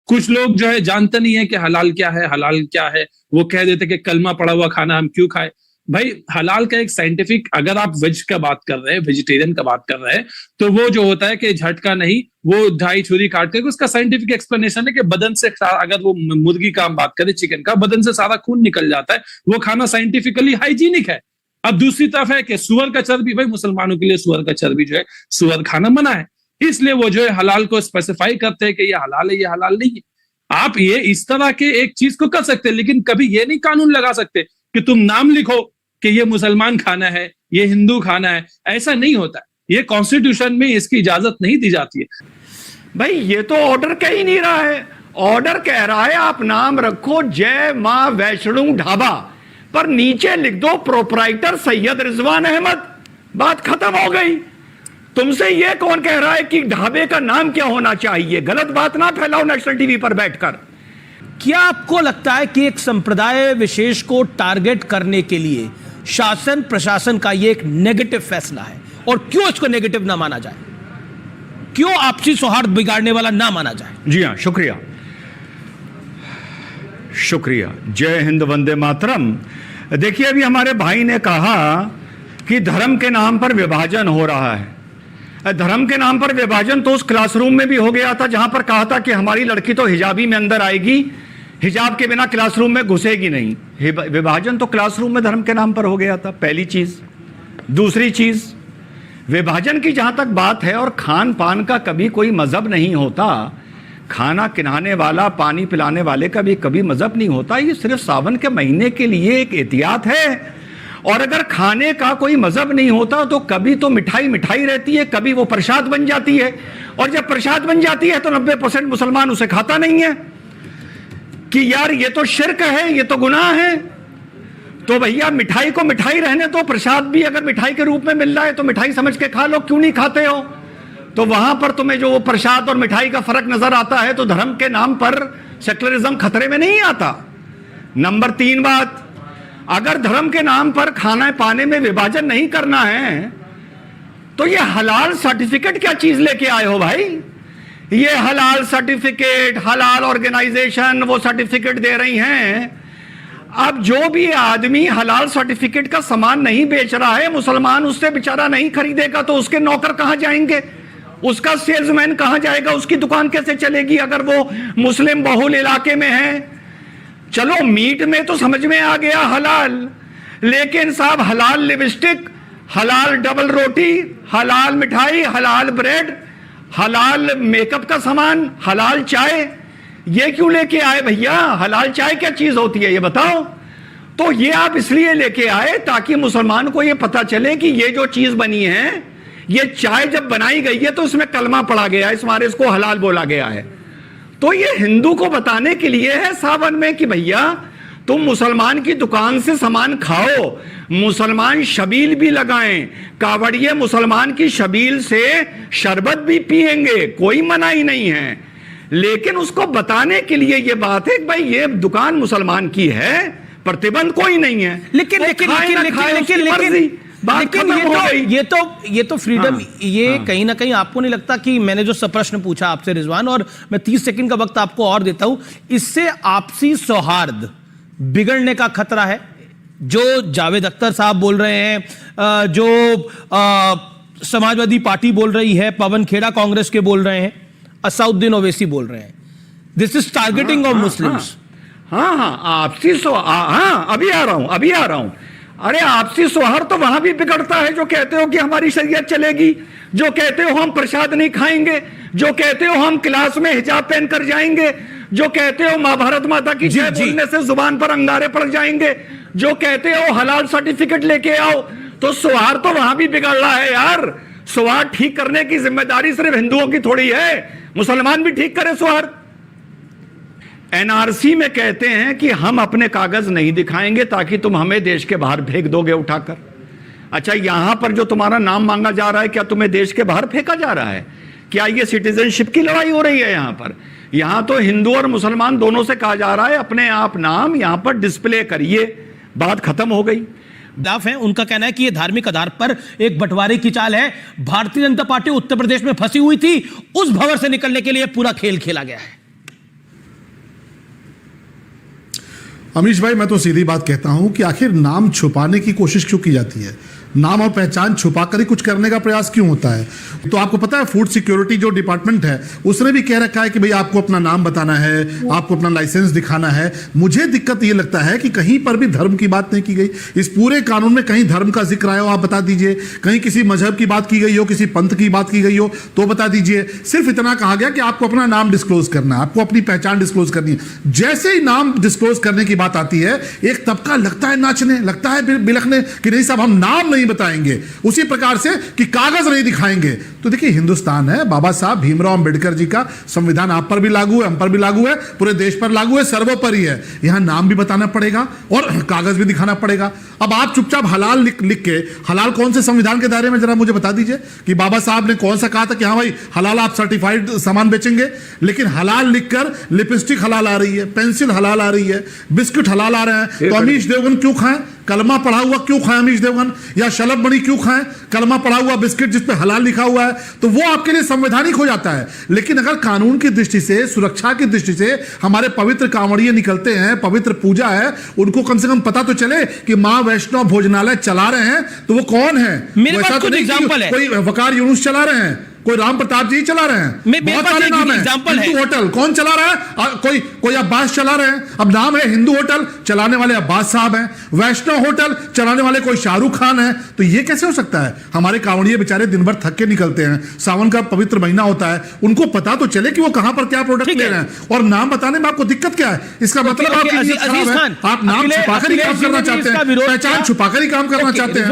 कुछ लोग जो है जानते नहीं है कि हलाल क्या है, हलाल क्या है। वो कह देते कि कलमा पड़ा हुआ खाना हम क्यों खाए। भाई हलाल का एक साइंटिफिक, अगर आप वेज का बात कर रहे हैं, वेजिटेरियन का बात कर रहे हैं, तो वो जो होता है कि झटका नहीं, वो ढाई छुरी काट के उसका साइंटिफिक एक्सप्लेनेशन है कि बदन से, अगर वो मुर्गी का हम बात करें, चिकन का, बदन से सारा खून निकल जाता है। वो खाना साइंटिफिकली हाइजीनिक है। अब दूसरी तरफ है कि सुअर का चर्बी, भाई मुसलमानों के लिए सुअर का चर्बी जो है, सुअर खाना मना है, इसलिए वो जो है हलाल को स्पेसिफाई करते हैं कि ये हलाल है, ये हलाल नहीं है। आप ये इस तरह के एक चीज को कर सकते हैं, लेकिन कभी ये नहीं कानून लगा सकते कि तुम नाम लिखो कि ये मुसलमान खाना है, ये हिंदू खाना है। ऐसा नहीं होता है, ये कॉन्स्टिट्यूशन में इसकी इजाजत नहीं दी जाती है। भाई ये तो ऑर्डर कह ही नहीं रहा है। ऑर्डर कह रहा है आप नाम रखो जय मां वैष्णो ढाबा, पर नीचे लिख दो प्रोपराइटर सैयद रिजवान अहमद, बात खत्म हो गई। तुमसे ये कौन कह रहा है कि ढाबे का नाम क्या होना चाहिए? गलत बात ना फैलाओ नेशनल टीवी पर बैठकर। क्या आपको लगता है कि एक संप्रदाय विशेष को टारगेट करने के लिए शासन प्रशासन का यह एक नेगेटिव फैसला है, और क्यों इसको नेगेटिव ना माना जाए? क्यों आपसी सौहार्द बिगाड़ने वाला ना माना जाए? जी हां, शुक्रिया शुक्रिया। जय हिंद, वंदे मातरम। देखिए, अभी हमारे भाई ने कहा कि धर्म के नाम पर विभाजन हो रहा है। धर्म के नाम पर विभाजन तो उस क्लासरूम में भी हो गया था जहां पर कहा था कि हमारी लड़की तो हिजाबी में अंदर आएगी, हिजाब के बिना क्लासरूम में घुसेगी नहीं। विभाजन तो क्लासरूम में धर्म के नाम पर हो गया था, पहली चीज। दूसरी चीज, विभाजन की जहां तक बात है, और खान पान का कभी कोई मजहब नहीं होता। खाना खिलाने वाला, पानी पिलाने वाले का भी कभी मजहब नहीं होता। ये सिर्फ सावन के महीने के लिए एक एहतियात है। और अगर खाने का कोई मजहब नहीं होता तो कभी तो मिठाई मिठाई रहती है, कभी वो प्रसाद बन जाती है। और जब प्रसाद बन जाती है तो 90% मुसलमान उसे खाता नहीं है कि यार ये तो शिर्क है, ये तो गुनाह है। तो भैया मिठाई को मिठाई रहने दो, प्रसाद भी अगर मिठाई के रूप में मिल रहा है तो मिठाई समझ के खा लो, क्यों नहीं खाते हो? तो वहां पर तुम्हें जो वो प्रसाद और मिठाई का फर्क नजर आता है, तो धर्म के नाम पर सेक्युलरिज्म खतरे में नहीं आता। नंबर 3 बात, अगर धर्म के नाम पर खाना पाने में विभाजन नहीं करना है तो ये हलाल सर्टिफिकेट क्या चीज लेके आए हो भाई? ये हलाल सर्टिफिकेट, हलाल ऑर्गेनाइजेशन वो सर्टिफिकेट दे रही हैं। अब जो भी आदमी हलाल सर्टिफिकेट का सामान नहीं बेच रहा है, मुसलमान उससे बेचारा नहीं खरीदेगा, तो उसके नौकर कहां जाएंगे? उसका सेल्समैन कहां जाएगा? उसकी दुकान कैसे चलेगी अगर वो मुस्लिम बहुल इलाके में है? चलो मीट में तो समझ में आ गया हलाल, लेकिन साहब हलाल लिपस्टिक, हलाल डबल रोटी, हलाल मिठाई, हलाल ब्रेड, हलाल मेकअप का सामान, हलाल चाय, ये क्यों लेके आए भैया? हलाल चाय क्या चीज होती है ये बताओ। तो ये आप इसलिए लेके आए ताकि मुसलमान को ये पता चले कि ये जो चीज बनी है, ये चाय जब बनाई गई है तो इसमें कलमा पड़ा गया है, इस मारे इसको हलाल बोला गया है। तो ये हिंदू को बताने के लिए है सावन में कि भैया तुम मुसलमान की दुकान से सामान खाओ, मुसलमान शबील भी लगाएं, कावड़िए मुसलमान की शबील से शरबत भी पिएंगे, कोई मनाही नहीं है। लेकिन उसको बताने के लिए ये बात है कि भाई ये दुकान मुसलमान की है, प्रतिबंध कोई नहीं है। लेकिन ये तो फ्रीडम, ये कहीं ना कहीं आपको नहीं लगता कि मैंने जो सब प्रश्न पूछा आपसे रिजवान, और मैं 30 सेकंड का वक्त आपको और देता हूं, इससे आपसी सौहार्द बिगड़ने का खतरा है? जो जावेद अख्तर साहब बोल रहे हैं, जो समाजवादी पार्टी बोल रही है, पवन खेड़ा कांग्रेस के बोल रहे हैं, असउद्दीन ओवैसी बोल रहे हैं, this is targeting of Muslims. आपसी अभी आ रहा हूं। अरे आपसी सौहार्द तो वहां भी बिगड़ता है जो कहते हो कि हमारी शरीयत चलेगी, जो कहते हो हम प्रसाद नहीं खाएंगे, जो कहते हो हम क्लास में हिजाब पहनकर जाएंगे, जो कहते हो मां भारत माता की जय बोलने से जुबान पर अंगारे पड़ जाएंगे, जो कहते हो हलाल सर्टिफिकेट लेके आओ। तो सौहार्द तो वहां भी बिगड़ रहा है यार। सौहार्द ठीक करने की जिम्मेदारी सिर्फ हिंदुओं की थोड़ी है, मुसलमान भी ठीक करे सौहार्द। एनआरसी में कहते हैं कि हम अपने कागज नहीं दिखाएंगे ताकि तुम हमें देश के बाहर फेंक दोगे उठाकर। अच्छा, यहां पर जो तुम्हारा नाम मांगा जा रहा है, क्या तुम्हें देश के बाहर फेंका जा रहा है? क्या ये सिटीजनशिप की लड़ाई हो रही है यहां पर? यहां तो हिंदू और मुसलमान दोनों से कहा जा रहा है अपने आप नाम यहां पर डिस्प्ले करिए, बात खत्म हो गई। दाफ है, उनका कहना है कि यह धार्मिक आधार पर एक बंटवारे की चाल है। भारतीय जनता पार्टी उत्तर प्रदेश में फंसी हुई थी, उस भंवर से निकलने के लिए पूरा खेल खेला गया है। अमीश भाई, मैं तो सीधी बात कहता हूं कि आखिर नाम छुपाने की कोशिश क्यों की जाती है? नाम और पहचान छुपाकर ही कुछ करने का प्रयास क्यों होता है? तो आपको पता है फूड सिक्योरिटी जो डिपार्टमेंट है उसने भी कह रखा है कि भाई आपको अपना नाम बताना है, आपको अपना लाइसेंस दिखाना है। मुझे दिक्कत ये लगता है कि कहीं पर भी धर्म की बात नहीं की गई। इस पूरे कानून में कहीं धर्म का जिक्र आया हो आप बता दीजिए, कहीं किसी मजहब की बात की गई हो, किसी पंथ की बात की गई हो तो बता दीजिए। सिर्फ इतना कहा गया कि आपको अपना नाम डिस्क्लोज करना है, आपको अपनी पहचान डिस्क्लोज करनी है। जैसे ही नाम डिस्क्लोज करने की बात आती है एक तबका लगता है नाचने, लगता है बिलखने कि नहीं साहब हम नाम नहीं बताएंगे, उसी प्रकार से कि कागज नहीं दिखाएंगे। तो देखिए हिंदुस्तान है, बाबा साहब भीमराव अंबेडकर जी का संविधान आप पर भी लागू है, हम पर भी लागू है, पूरे देश पर लागू है, सर्वोपरि है। यहां नाम भी बताना पड़ेगा और कागज भी दिखाना पड़ेगा। अब आप चुपचाप हलाल लिख के, हलाल कौन से संविधान के दायरे में जरा मुझे बता दीजिए कि बाबा साहब ने कौन सा कहा था कि हाँ भाई हलाल आप सर्टिफाइड सामान बेचेंगे। लेकिन हलाल लिखकर लिपस्टिक हलाल आ रही है, पेंसिल हलाल आ रही है, बिस्किट हलाल आ रहे हैं। तो अमीश देवगन क्यों खाएं? कलमा पढ़ा हुआ क्यों खाएं अमीश देवगन? या शलभ मणि क्यों खाएं? कलमा पढ़ा हुआ बिस्किट जिस पे हलाल लिखा हुआ है, तो वो आपके लिए संवैधानिक हो जाता है। लेकिन अगर कानून की दृष्टि से, सुरक्षा की दृष्टि से हमारे पवित्र कांवड़िए निकलते हैं, पवित्र पूजा है, उनको कम से कम पता तो चले कि मां वैष्णव भोजनालय चला रहे हैं तो वो कौन है? मेरे पास वैसा तो कुछ नहीं कि एग्जांपल है। कोई वकार यूनुस चला रहे हैं, कोई राम प्रताप जी चला रहे हैं, बहुत सारे नाम है। हिंदू होटल कौन चला रहा है? कोई अब्बास चला रहे हैं। अब नाम है हिंदू होटल, चलाने वाले अब्बास साहब हैं। वैष्णव होटल चलाने वाले कोई शाहरुख खान है। तो ये कैसे हो सकता है? हमारे कांवड़िए बेचारे दिन भर थक के निकलते हैं, सावन का पवित्र महीना होता है, उनको पता तो चले कि वो कहां पर क्या प्रोडक्ट ले रहे हैं। और नाम बताने में आपको दिक्कत क्या है? इसका मतलब आप नाम छुपाकर ही काम करना चाहते हैं, पहचान छुपाकर ही काम करना चाहते हैं।